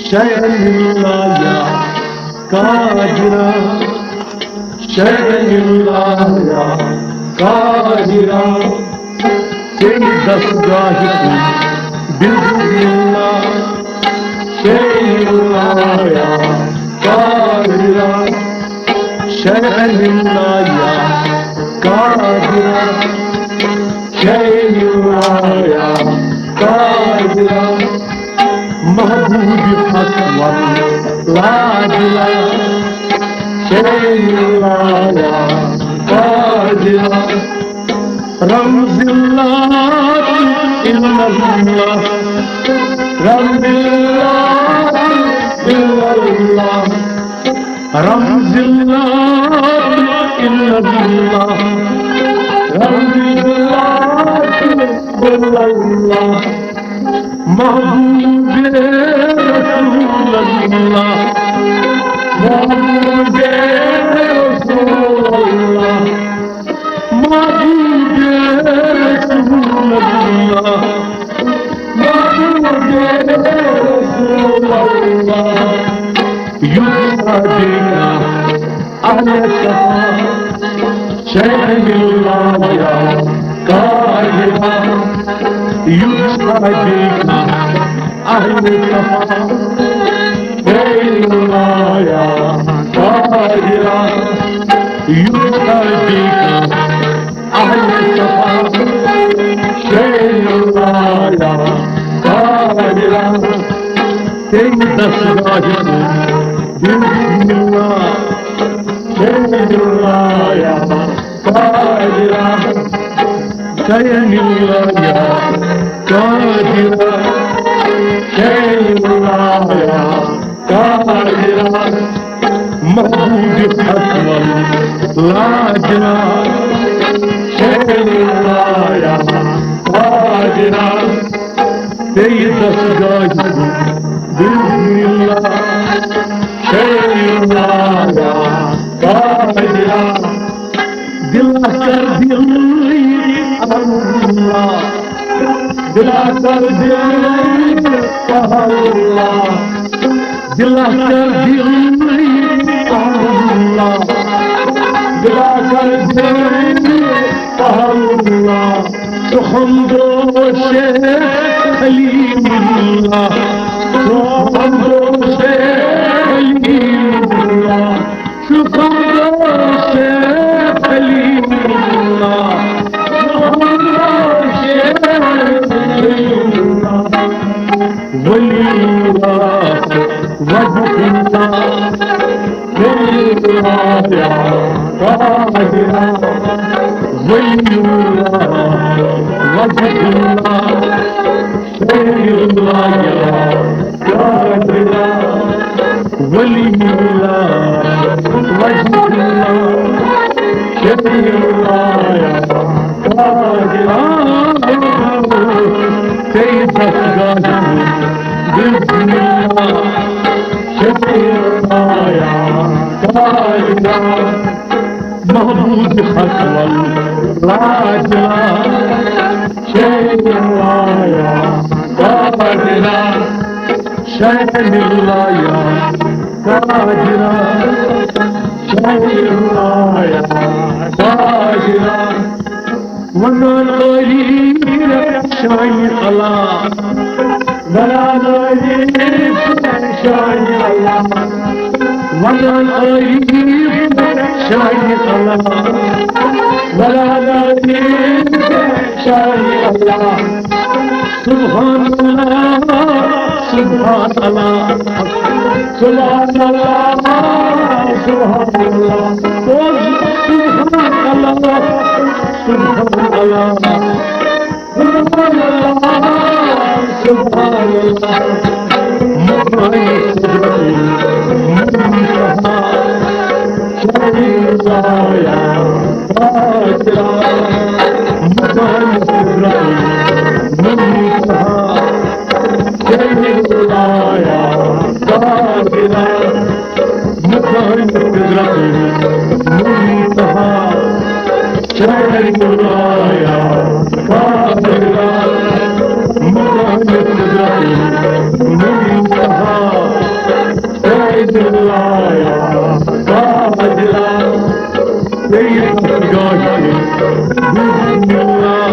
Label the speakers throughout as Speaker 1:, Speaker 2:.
Speaker 1: شيء يا قادرا شيء يا قادرا سيد الصاحب بإذن الله شيء يا قادرا شيء يا قادرا شيء يا قادرا محبوب حق والله شيء يا قادرا رمز الله إلا الله رمز الله إلا الله رمز الله إلا الله رمز الله إلا الله محبوب رسول الله محبوب رسول الله محبوب رسول الله محبوب رسول الله يسعدنا على الشفاء شيء الله يا قادرا يسعدنا أهل الصفا شيء الله يا قادرا يسعدنا أهل الصفا شيء الله يا قادرا سيد الصاحب بسم الله شيء الله يا قادرا شيء الله يا قادرا شيء الله يا قادرا محبوب حسن لاجرا شيء الله يا قادرا سيد الصاحب بإذن الله شيء الله يا قادرا دل سر دل الله دل سر دل الله دل سر دل الله دل سر دل الله سخند شيخ خليل الله سخند شيخ خليل الله سخند شيخ خليل الله سخند شيخ خليل الله ولي الله وجه الله ولي الله يا قادرا ولي الله وجه الله شيء الله يا قادرا ولي الله وجه الله شيء الله يا قادرا سيد الصاحب بإذن الله شيء الله يا قادرا محبوب حق والراجلا شيء الله يا قادرا شيء الله يا قادرا شيء الله يا قادرا ولا غريب شيء الله ولا غريب شيء الله ولا غريب شيء الله ولا غريب شيء الله سبحان الله سبحان الله سبحان الله سبحان الله سبحان الله سبحان الله سبحان الله سبحان الله مقاي صدري منتهى شيء الله يا قادرا مقاي صدري منتهى شيء الله يا قادرا مقاي صدري منتهى شيء الله يا قادرا مقاي صدري منتهى بسم الله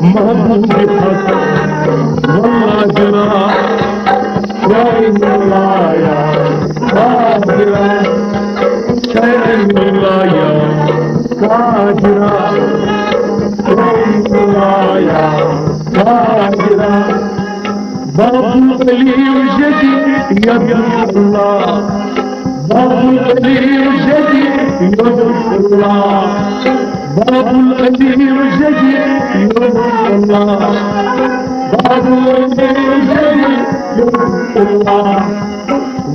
Speaker 1: محبوب حق والله جرى شاين الله يا قادرة شاين الله يا قادرة شاين الله يا قادرة باب علي وجدي يا الله باب الأمير جدي يرزق الله باب الأمير جدي يرزق الله باب الأمير جدي يرزق الله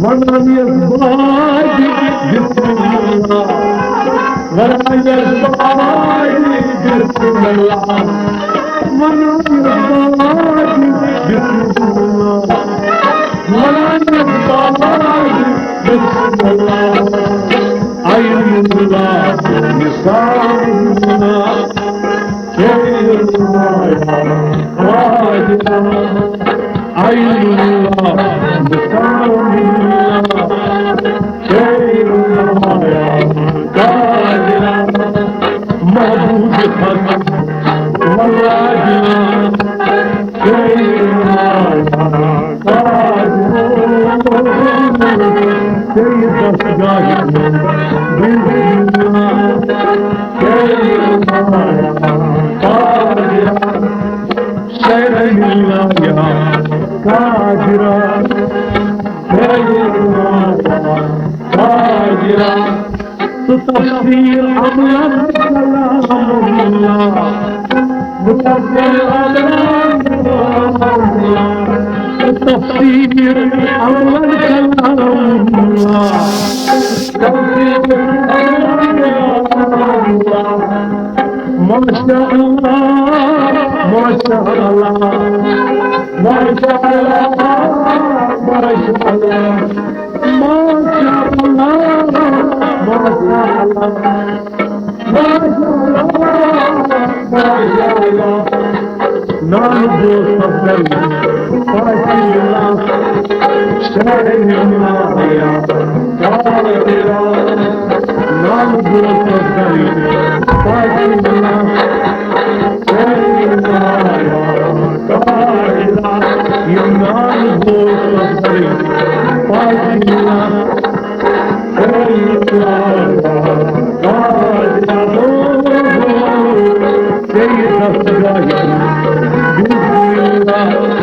Speaker 1: ولم يصبادي بسم الله ولم يصبادي بسم الله ولم يصبادي بسم الله ولم يصبادي بسم الله عين الله نصاب الله خير الله راجع عين الله نصاب الله خير الله راجع معبود حق والراجع خير الله سيد أصدقائي بسم الله سيد الله قادرة سيد الله يا قادرة سيد الله قادرة تفسير أمر كلام الله تفسير أمر الله تفسير أول كلام الله تفسير الله ما شاء الله ما شاء الله ما شاء الله ما شاء الله ما شاء الله ما شاء الله ما شاء الله ما شاء الله نعبد صبر فاشل الله شاهد الله يا قادر نعبد صبر فاشل الله شاهد الله يا قادر ينعبد صبر فاشل الله شاهد الله يا قادر سيد الصغير بسم الله